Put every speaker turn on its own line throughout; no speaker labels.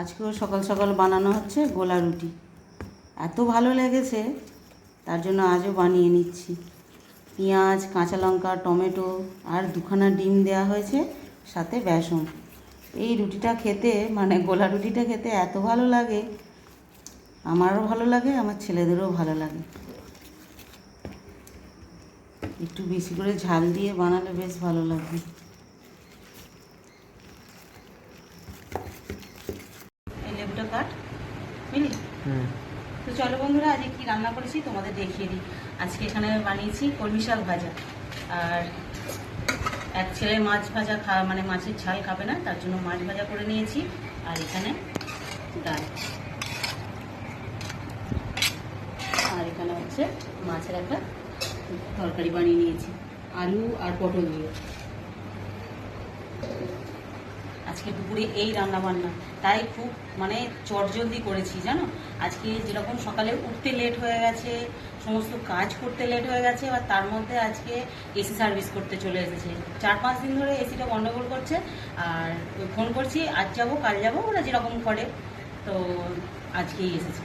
আজকেও সকাল সকাল বানানো হচ্ছে গোলা রুটি। এত ভালো লেগেছে তার জন্য আজও বানিয়ে নিচ্ছি। পেঁয়াজ, কাঁচা লঙ্কা, টমেটো আর দুখানা ডিম দেওয়া হয়েছে, সাথে বেসন। এই রুটিটা খেতে গোলা রুটিটা খেতে এত ভালো লাগে, আমারও ভালো লাগে, আমার ছেলেদেরও ভালো লাগে। একটু বেশি করে ঝাল দিয়ে বানালে বেশ ভালো লাগবে। এই লেবুটা কাট বুঝলি। তো চলো বন্ধুরা, আজকে কি রান্না করেছি তোমাদের দেখিয়ে দিই। আজকে এখানে বানিয়েছি কলমি শাক ভাজা, আর এক ছেলে মাছ ভাজা মাছের ঝাল খাবে না, তার জন্য মাছ ভাজা করে নিয়েছি। আর এখানে ডাল, আর এখানে হচ্ছে মাছের একটা তরকারি বানিয়ে নিয়েছি, আলু আর পটল দিয়ে। আজকে দুপুরে এই রান্না বান্না, তাই খুব চটজলদি করেছি জানো। আজকে যেরকম সকালে উঠতে লেট হয়ে গেছে, সমস্ত কাজ করতে লেট হয়ে গেছে, আর তার মধ্যে আজকে এসি সার্ভিস করতে চলে এসেছে। 4-5 দিন ধরে এসিটা গন্ডগোল করছে, আর ফোন করছি আজ যাবো কাল যাবো, ওরা যেরকম করে, তো আজকেই এসেছে।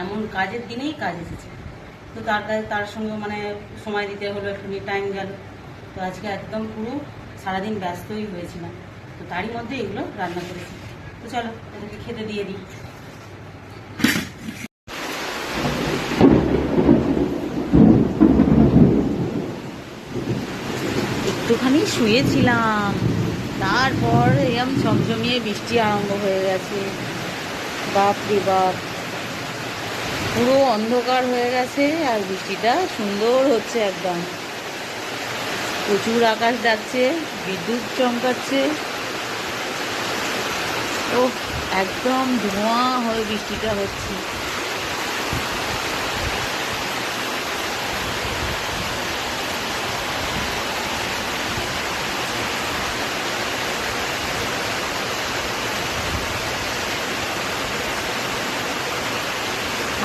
এমন কাজের দিনেই কাজ এসেছে, তো তার সঙ্গে সময় দিতে হলো, একটু টাইম গেল। তো আজকে একদম পুরো সারাদিন ব্যস্তই হয়েছিলাম, তো তারই মধ্যে এগুলো রান্না করেছি। তো চলো এদেরকে খেতে দিয়ে দিই। একটুখানি শুয়েছিলাম, তারপর এরকম ঝমঝমিয়ে বৃষ্টি আরম্ভ হয়ে গেছে। বাপ রে বাপ, পুরো অন্ধকার হয়ে গেছে, আর বৃষ্টিটা সুন্দর হচ্ছে একদম। প্রচুর আকাশ ডাকছে, বিদ্যুৎ চমকাচ্ছে। ও একদম ধোঁয়া হয়ে বৃষ্টিটা হচ্ছে।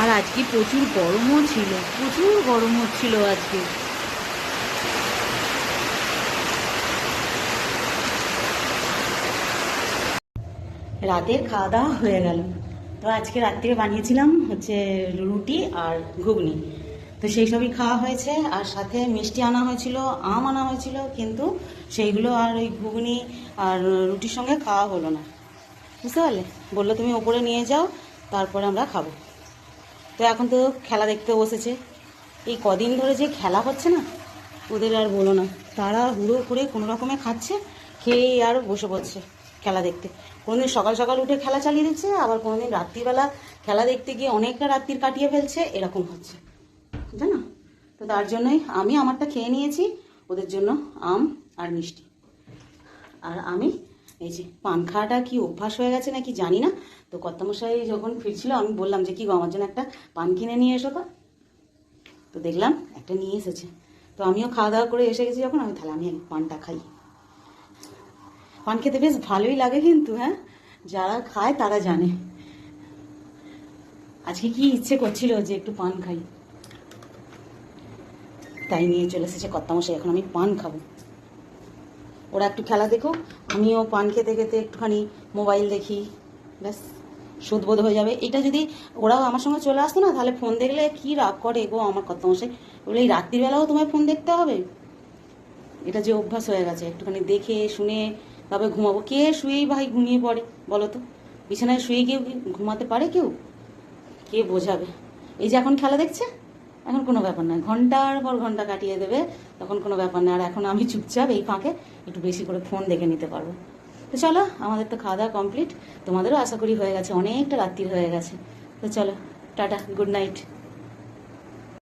আর আজকে প্রচুর গরমও ছিল, প্রচুর গরম হচ্ছিল আজকে। রাতের খাওয়া দাওয়া হয়ে গেল। তো আজকে রাত্রে বানিয়েছিলাম হচ্ছে রুটি আর ঘুগনি, তো সেই সবই খাওয়া হয়েছে। আর সাথে মিষ্টি আনা হয়েছিল, আম আনা হয়েছিল, কিন্তু সেইগুলো আর ওই ঘুগনি আর রুটির সঙ্গে খাওয়া হলো না, বুঝতে পারলে। বললো তুমি ওপরে নিয়ে যাও, তারপরে আমরা খাবো। তো এখন তো খেলা দেখতে বসেছে। এই কদিন ধরে যে খেলা হচ্ছে না, ওদের আর বলো না। তারা হুড়ো করে কোনো রকমে খাচ্ছে, খেয়ে আর বসে পড়ছে খেলা দেখতে। কোনোদিন সকাল সকাল উঠে খেলা চালিয়ে দিচ্ছে, আবার কোনোদিন রাত্রিবেলা খেলা দেখতে গিয়ে অনেকটা রাত্রির কাটিয়ে ফেলছে, এরকম হচ্ছে জানো। তো তার জন্যই আমি আমারটা খেয়ে নিয়েছি, ওদের জন্য আম আর মিষ্টি। আর আমি এই যে পান খাওয়াটা কি অভ্যাস হয়ে গেছে নাকি জানি না। তো কর্তামশাই যখন ফিরছিল, আমি বললাম যে কি গো, আমার জন্য একটা পান কিনে নিয়ে এসো। তো দেখলাম একটা নিয়ে এসেছে। তো আমিও খাওয়া দাওয়া করে এসে গেছি যখন, তাহলে আমি পানটা খাই। পান খেতে বেশ ভালোই লাগে কিন্তু, হ্যাঁ, যারা খায় তারা জানে। আজকে কি ইচ্ছে করছিল যে একটু পান খাই, তাই নিয়ে চলে এসেছে কর্তামশাই। এখন আমি পান খাবো, ওরা একটু খেলা দেখো, আমিও পান খেতে খেতে একটুখানি মোবাইল দেখি, ব্যাস সুদবোধ হয়ে যাবে। এটা যদি ওরাও আমার সঙ্গে চলে আসতো না, তাহলে ফোন দেখলে কি রাগ করে গো আমার কর্তামশাই। বলে এই রাত্রিবেলাও তোমায় ফোন দেখতে হবে? এটা যে অভ্যাস হয়ে গেছে, একটুখানি দেখে শুনে তবে ঘুমাবো। কে শুয়েই ভাই ঘুমিয়ে পড়ে বলো তো? বিছানায় শুয়ে কেউ ঘুমাতে পারে কেউ? কে বোঝাবে? এই যে এখন খেলা দেখছে, এখন কোনো ব্যাপার নয়, ঘন্টার পর ঘন্টা কাটিয়ে দেবে, তখন কোনো ব্যাপার নয়। আর এখন আমি চুপচাপ এই ফাঁকে একটু বেশি করে ফোন দেখে নিতে পারবো। তো চলো, আমাদের তো খাওয়া দাওয়া কমপ্লিট, তোমাদেরও আশা করি হয়ে গেছে, অনেকটা রাত্রি হয়ে গেছে। তো চলো, টাটা, গুড নাইট।